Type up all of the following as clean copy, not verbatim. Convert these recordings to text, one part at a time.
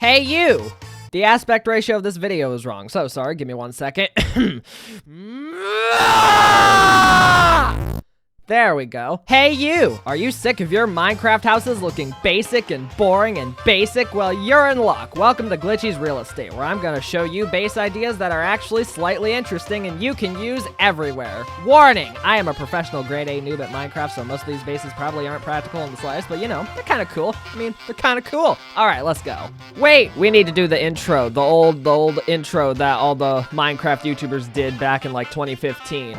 Hey, you! The aspect ratio of this video is wrong. So sorry, give me 1 second. There we go. Hey, you! Are you sick of your Minecraft houses looking basic and boring and basic? Well, you're in luck. Welcome to Glitchy's Real Estate, where I'm gonna show you base ideas that are actually slightly interesting and you can use everywhere. Warning! I am a professional grade A noob at Minecraft, so most of these bases probably aren't practical in the slightest, but you know, they're kinda cool. I mean, they're kinda cool. Alright, let's go. Wait, we need to do the intro, the old intro that all the Minecraft YouTubers did back in like 2015.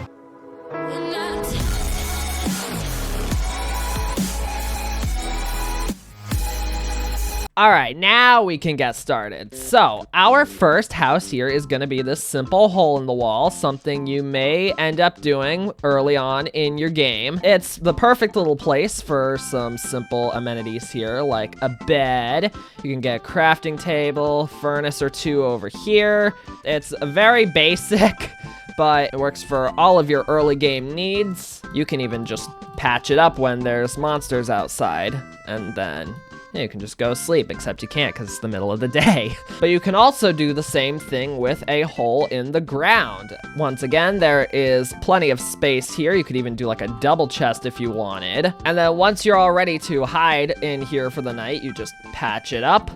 Alright, now we can get started. So, our first house here is gonna be this simple hole in the wall, something you may end up doing early on in your game. It's the perfect little place for some simple amenities here, like a bed. You can get a crafting table, furnace or two over here. It's very basic, but it works for all of your early game needs. You can even just patch it up when there's monsters outside, and then you can just go sleep, except you can't because it's the middle of the day. But you can also do the same thing with a hole in the ground. Once again, there is plenty of space here. You could even do like a double chest if you wanted. And then once you're all ready to hide in here for the night, you just patch it up.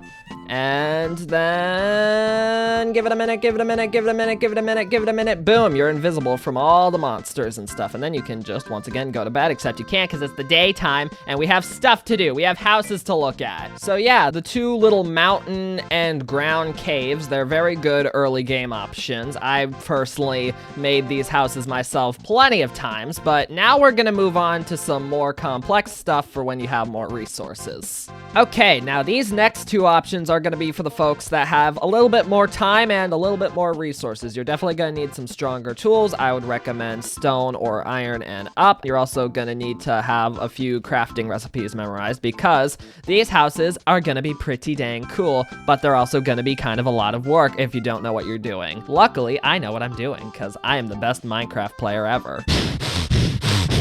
And then give it a minute, give it a minute, give it a minute, give it a minute, give it a minute. Boom, you're invisible from all the monsters and stuff. And then you can just, once again, go to bed, except you can't because it's the daytime and we have stuff to do. We have houses to look at. So yeah, the two little mountain and ground caves, they're very good early game options. I personally made these houses myself plenty of times, but now we're gonna move on to some more complex stuff for when you have more resources. Okay, now these next two options are going to be for the folks that have a little bit more time and a little bit more resources. You're definitely going to need some stronger tools. I would recommend stone or iron and up. You're also going to need to have a few crafting recipes memorized because these houses are going to be pretty dang cool, but they're also going to be kind of a lot of work if you don't know what you're doing. Luckily, I know what I'm doing because I am the best Minecraft player ever.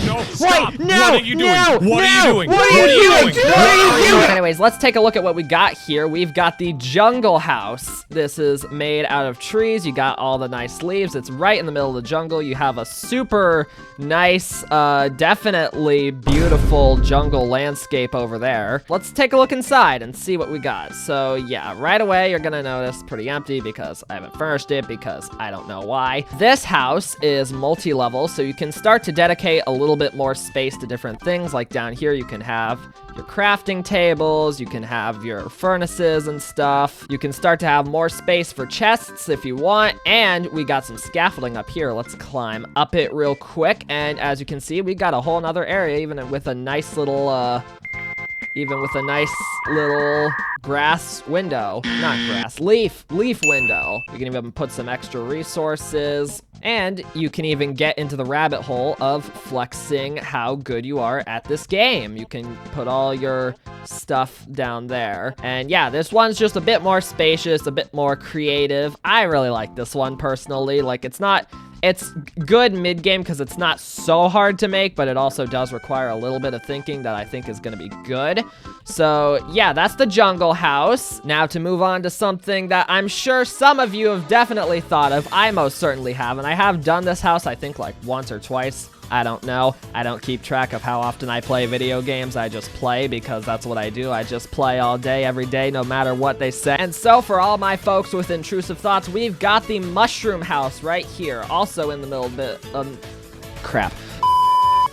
No, stop! Wait, no, what are you doing? No, what are you doing? What are you doing? What are you doing? Anyways, let's take a look at what we got here. We've got the jungle house. This is made out of trees. You got all the nice leaves. It's right in the middle of the jungle. You have a super nice, definitely beautiful jungle landscape over there. Let's take a look inside and see what we got. So yeah, right away, you're gonna notice pretty empty because I haven't furnished it because I don't know why. This house is multi-level, so you can start to dedicate a little bit more space to different things. Like down here, you can have your crafting tables, you can have your furnaces and stuff. You can start to have more space for chests if you want, and we got some scaffolding up here. Let's climb up it real quick, and as you can see, we got a whole nother area, even with a nice little, grass window. Not grass, leaf window. You can even put some extra resources, and you can even get into the rabbit hole of flexing how good you are at this game. You can put all your stuff down there. And yeah, this one's just a bit more spacious, a bit more creative. I really like this one personally. Like, it's good mid-game because it's not so hard to make, but it also does require a little bit of thinking that I think is going to be good. So yeah, that's the jungle house. Now to move on to something that I'm sure some of you have definitely thought of. I most certainly have, and I have done this house, I think, like once or twice. I don't know. I don't keep track of how often I play video games. I just play because that's what I do. I just play all day, every day, no matter what they say. And so for all my folks with intrusive thoughts, we've got the mushroom house right here. Also in the middle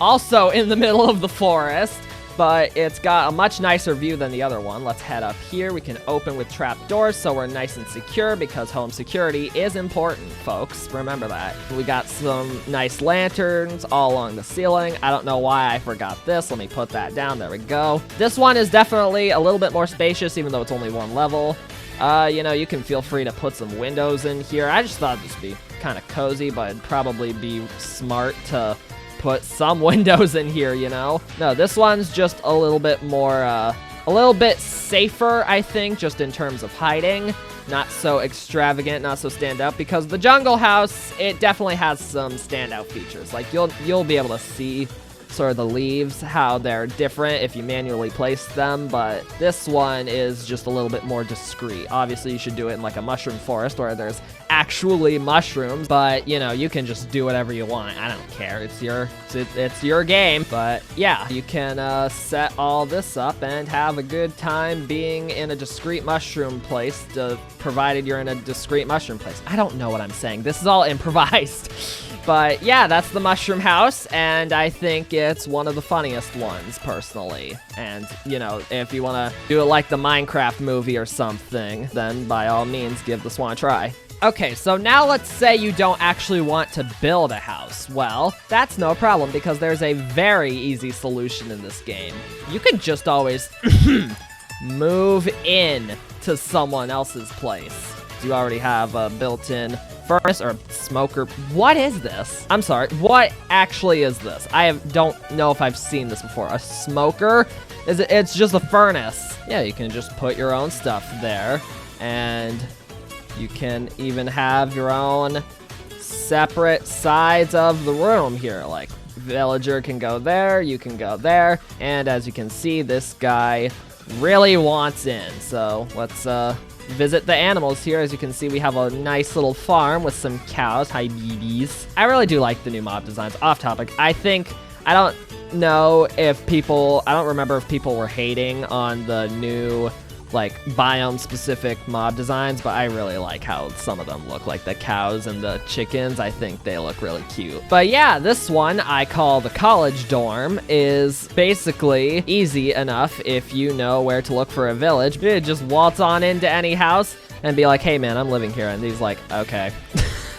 Also in the middle of the forest, but it's got a much nicer view than the other one. Let's head up here. We can open with trap doors so we're nice and secure because home security is important, folks. Remember that. We got some nice lanterns all along the ceiling. I don't know why I forgot this. Let me put that down. There we go. This one is definitely a little bit more spacious, even though it's only one level. You know, you can feel free to put some windows in here. I just thought it'd just be kind of cozy, but it'd probably be smart to put some windows in here, you know? No, this one's just a little bit more, a little bit safer, I think, just in terms of hiding. Not so extravagant, not so stand out, because the jungle house, it definitely has some standout features. Like, you'll be able to see sort of the leaves, how they're different if you manually place them, but this one is just a little bit more discreet. Obviously, you should do it in like a mushroom forest where there's actually mushrooms, but you know, you can just do whatever you want. I don't care. It's your game. But yeah, you can set all this up and have a good time being in a discrete mushroom place, provided you're in a discrete mushroom place. I don't know what I'm saying. This is all improvised. But yeah, that's the mushroom house, and I think it's one of the funniest ones, personally. And, you know, if you want to do it like the Minecraft movie or something, then by all means, give this one a try. Okay, so now let's say you don't actually want to build a house. Well, that's no problem, because there's a very easy solution in this game. You can just always move in to someone else's place. You already have a built-in furnace or smoker. What is this? I'm sorry, what actually is this? Don't know if I've seen this before. A smoker? It's just a furnace. Yeah, you can just put your own stuff there, and you can even have your own separate sides of the room here. Like, villager can go there, you can go there, and as you can see, this guy really wants in. So let's visit the animals here. As you can see, we have a nice little farm with some cows. Hi, babies. I really do like the new mob designs. Off topic, I don't remember if people were hating on the new, like, biome-specific mob designs, but I really like how some of them look, like the cows and the chickens. I think they look really cute. But yeah, this one I call the college dorm is basically easy enough if you know where to look for a village. You just waltz on into any house and be like, hey man, I'm living here. And he's like, okay.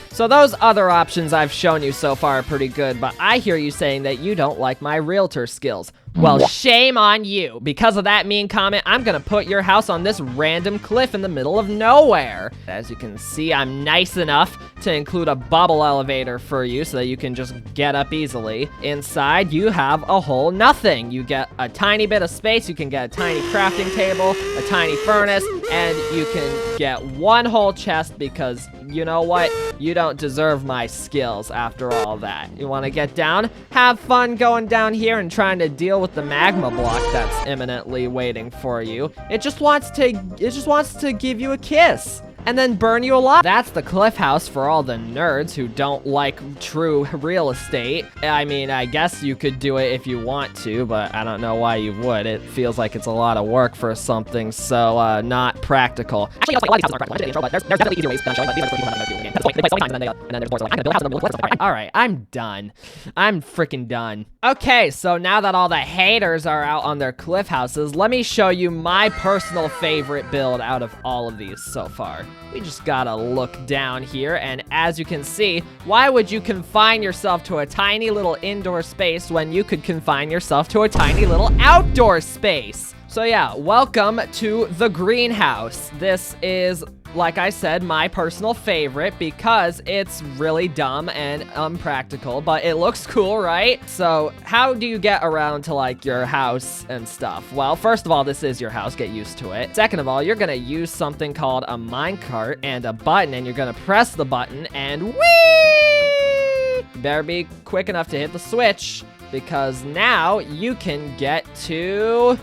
So those other options I've shown you so far are pretty good, but I hear you saying that you don't like my realtor skills. Well, shame on you. Because of that mean comment, I'm gonna put your house on this random cliff in the middle of nowhere. As you can see, I'm nice enough to include a bubble elevator for you so that you can just get up easily. Inside, you have a whole nothing. You get a tiny bit of space, you can get a tiny crafting table, a tiny furnace, and you can get one whole chest because, you know what? You don't deserve my skills after all that. You wanna get down? Have fun going down here and trying to deal with the magma block that's imminently waiting for you. It just wants to give you a kiss and then burn you alive. That's the cliff house for all the nerds who don't like true real estate. I mean, I guess you could do it if you want to, but I don't know why you would. It feels like it's a lot of work for something so not practical. Actually, a lot of these houses aren't practical in the intro, but there's definitely easier ways than showing, but these are the people who have nothing to do with the game. At this point, they play so many times, and then there's boards like, I'm gonna build a house, and then we'll live. All right, I'm done. I'm freaking done. Okay, so now that all the haters are out on their cliff houses, let me show you my personal favorite build out of all of these so far. We just gotta look down here, and as you can see, why would you confine yourself to a tiny little indoor space when you could confine yourself to a tiny little outdoor space? So yeah, welcome to the greenhouse. This is, like I said, my personal favorite because it's really dumb and unpractical, but it looks cool, right? So how do you get around to like your house and stuff? Well, first of all, this is your house, get used to it. Second of all, you're gonna use something called a minecart and a button, and you're gonna press the button and whee! You better be quick enough to hit the switch because now you can get to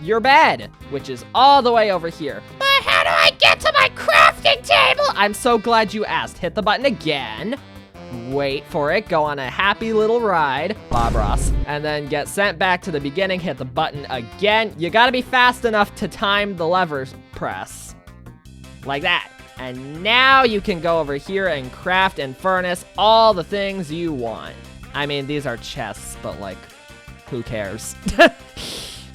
your bed, which is all the way over here. But how do I get to my crafting table? I'm so glad you asked. Hit the button again. Wait for it. Go on a happy little ride. Bob Ross. And then get sent back to the beginning. Hit the button again. You gotta be fast enough to time the levers press. Like that. And now you can go over here and craft and furnace all the things you want. I mean, these are chests, but like, who cares?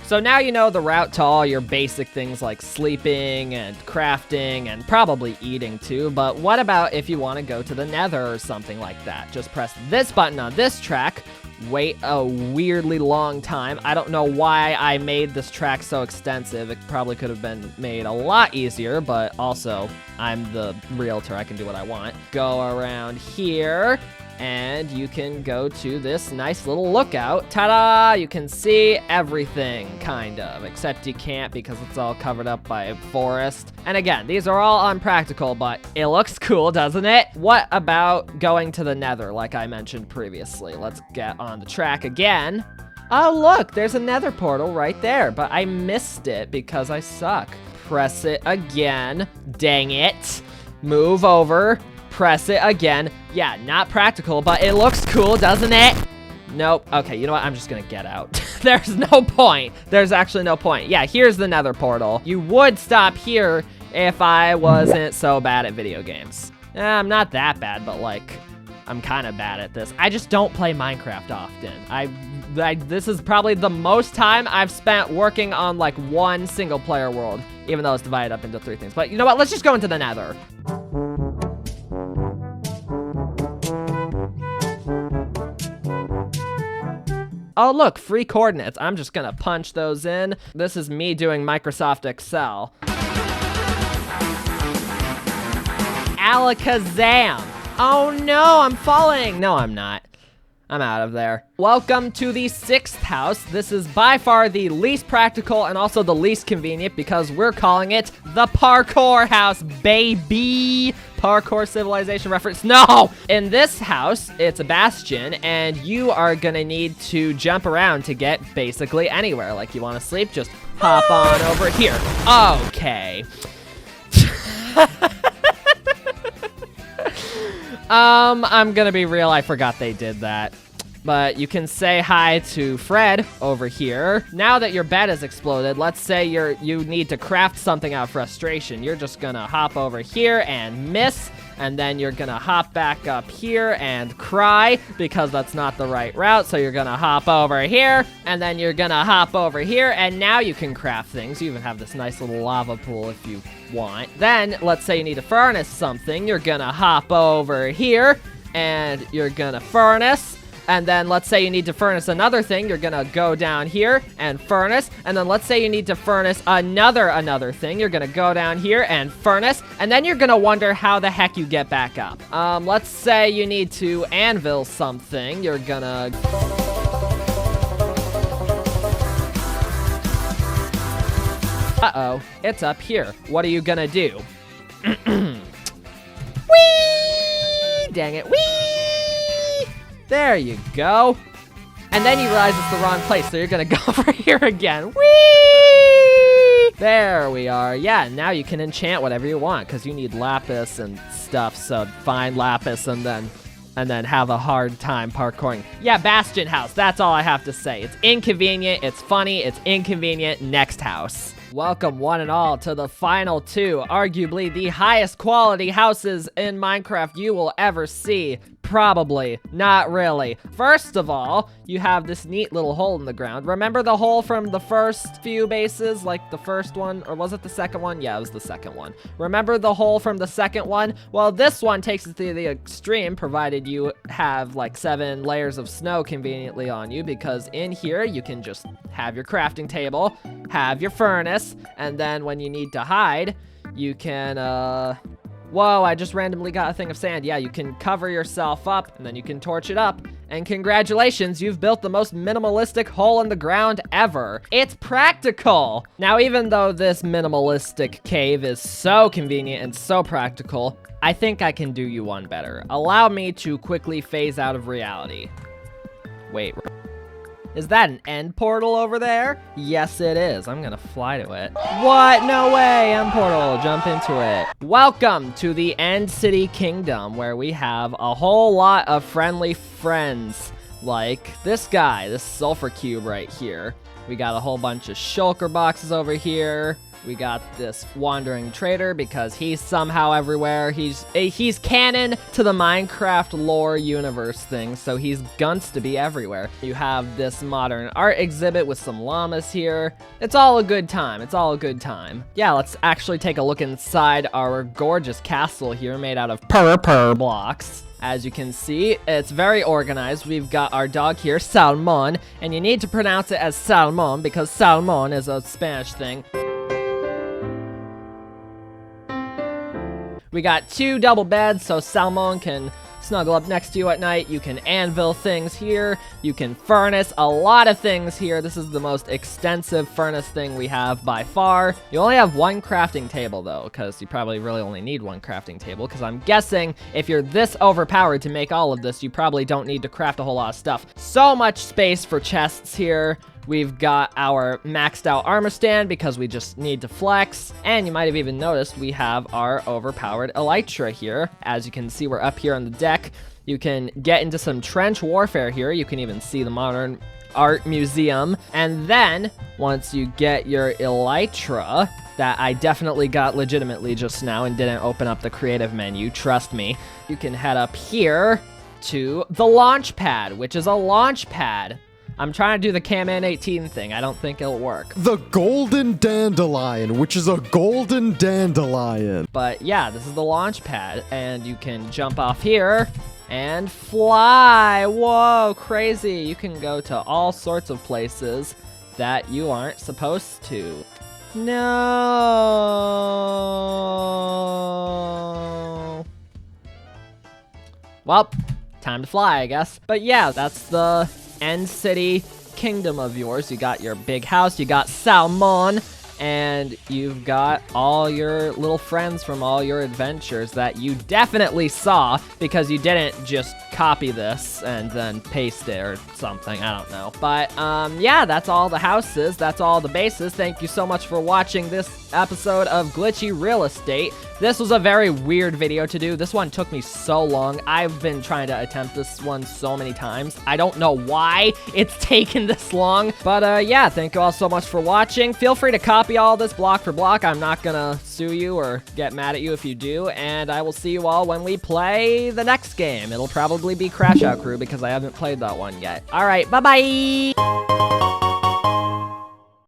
So now you know the route to all your basic things like sleeping and crafting and probably eating too, but what about if you want to go to the nether or something like that? Just press this button on this track, wait a weirdly long time. I don't know why I made this track so extensive. It probably could have been made a lot easier, but also I'm the realtor. I can do what I want. Go around here and you can go to this nice little lookout. Ta-da! You can see everything, kind of, except you can't because it's all covered up by a forest. And again, these are all unpractical, but it looks cool, doesn't it? What about going to the Nether, like I mentioned previously? Let's get on the track again. Oh, look, there's a Nether portal right there, but I missed it because I suck. Press it again. Dang it. Move over. Press it again. Yeah, not practical, but it looks cool, doesn't it? Nope. Okay, you know what? I'm just gonna get out. There's no point. There's actually no point. Yeah, here's the Nether portal. You would stop here if I wasn't so bad at video games. I'm not that bad, but like, I'm kind of bad at this. I just don't play Minecraft often. This is probably the most time I've spent working on like one single player world, even though it's divided up into 3 things. But you know what? Let's just go into the Nether. Oh, look, free coordinates. I'm just gonna punch those in. This is me doing Microsoft Excel. Alakazam. Oh no, I'm falling. No, I'm not. I'm out of there. Welcome to the 6th house. This is by far the least practical and also the least convenient because we're calling it the parkour house, baby. Parkour civilization reference. No! In this house, it's a bastion, and you are gonna need to jump around to get basically anywhere. Like, you wanna sleep? Just hop on over here. Okay. I'm gonna be real, I forgot they did that. But you can say hi to Fred over here. Now that your bed has exploded, let's say you need to craft something out of frustration. You're just gonna hop over here and miss, and then you're gonna hop back up here and cry because that's not the right route. So you're gonna hop over here, and then you're gonna hop over here, and now you can craft things. You even have this nice little lava pool if you want. Then, let's say you need to furnace something. You're gonna hop over here, and you're gonna furnace. And then let's say you need to furnace another thing. You're gonna go down here and furnace. And then let's say you need to furnace another thing. You're gonna go down here and furnace. And then you're gonna wonder how the heck you get back up. Let's say you need to anvil something. You're gonna... Uh-oh, it's up here. What are you gonna do? Whee! Dang it, whee! There you go. And then you realize it's the wrong place, so you're gonna go over here again. Whee! There we are. Yeah, now you can enchant whatever you want, because you need lapis and stuff, so find lapis and then have a hard time parkouring. Yeah, Bastion House, that's all I have to say. It's inconvenient, it's funny, it's inconvenient. Next house. Welcome one and all to the final 2, arguably the highest quality houses in Minecraft you will ever see. Probably. Not really. First of all, you have this neat little hole in the ground. Remember the hole from the first few bases? Like the first one? Or was it the second one? Yeah, it was the second one. Remember the hole from the second one? Well, this one takes it to the extreme, provided you have like 7 layers of snow conveniently on you, because in here you can just have your crafting table, have your furnace, and then when you need to hide, you can, whoa, I just randomly got a thing of sand. Yeah, you can cover yourself up, and then you can torch it up. And congratulations, you've built the most minimalistic hole in the ground ever. It's practical! Now, even though this minimalistic cave is so convenient and so practical, I think I can do you one better. Allow me to quickly phase out of reality. Wait, is that an end portal over there? Yes, it is. I'm gonna fly to it. What? No way! End portal. Jump into it. Welcome to the End City Kingdom, where we have a whole lot of friendly friends. Like this guy, this sulfur cube right here. We got a whole bunch of shulker boxes over here. We got this wandering trader because he's somehow everywhere. He's canon to the Minecraft lore universe thing, so he's gunts to be everywhere. You have this modern art exhibit with some llamas here. It's all a good time. It's all a good time. Yeah, let's actually take a look inside our gorgeous castle here made out of purr blocks. As you can see, it's very organized. We've got our dog here, Salmon, and you need to pronounce it as Salmon because Salmon is a Spanish thing. We got 2 double beds so Salmon can snuggle up next to you at night. You can anvil things here. You can furnace a lot of things here. This is the most extensive furnace thing we have by far. You only have one crafting table though, because you probably really only need one crafting table, because I'm guessing if you're this overpowered to make all of this, you probably don't need to craft a whole lot of stuff. So much space for chests here. We've got our maxed out armor stand because we just need to flex. And you might have even noticed we have our overpowered elytra here. As you can see, we're up here on the deck. You can get into some trench warfare here. You can even see the modern art museum. And then once you get your elytra, that I definitely got legitimately just now and didn't open up the creative menu, trust me, you can head up here to the launch pad, which is a launch pad. I'm trying to do the Camman 18 thing. I don't think it'll work. The golden dandelion, which is a golden dandelion. But yeah, this is the launch pad, and you can jump off here and fly. Whoa, crazy. You can go to all sorts of places that you aren't supposed to. No. Well, time to fly, I guess. But yeah, that's the End City kingdom of yours. You got your big house, you got Salmon, and you've got all your little friends from all your adventures that you definitely saw because you didn't just copy this and then paste it or something. I don't know. But yeah, that's all the houses. That's all the bases. Thank you so much for watching this episode of Glitchy Real Estate. This was a very weird video to do. This one took me so long. I've been trying to attempt this one so many times. I don't know why it's taken this long. But yeah, thank you all so much for watching. Feel free to copy all this block for block. I'm not gonna sue you or get mad at you if you do. And I will see you all when we play the next game. It'll probably be Crash Out Crew because I haven't played that one yet. All right, bye-bye.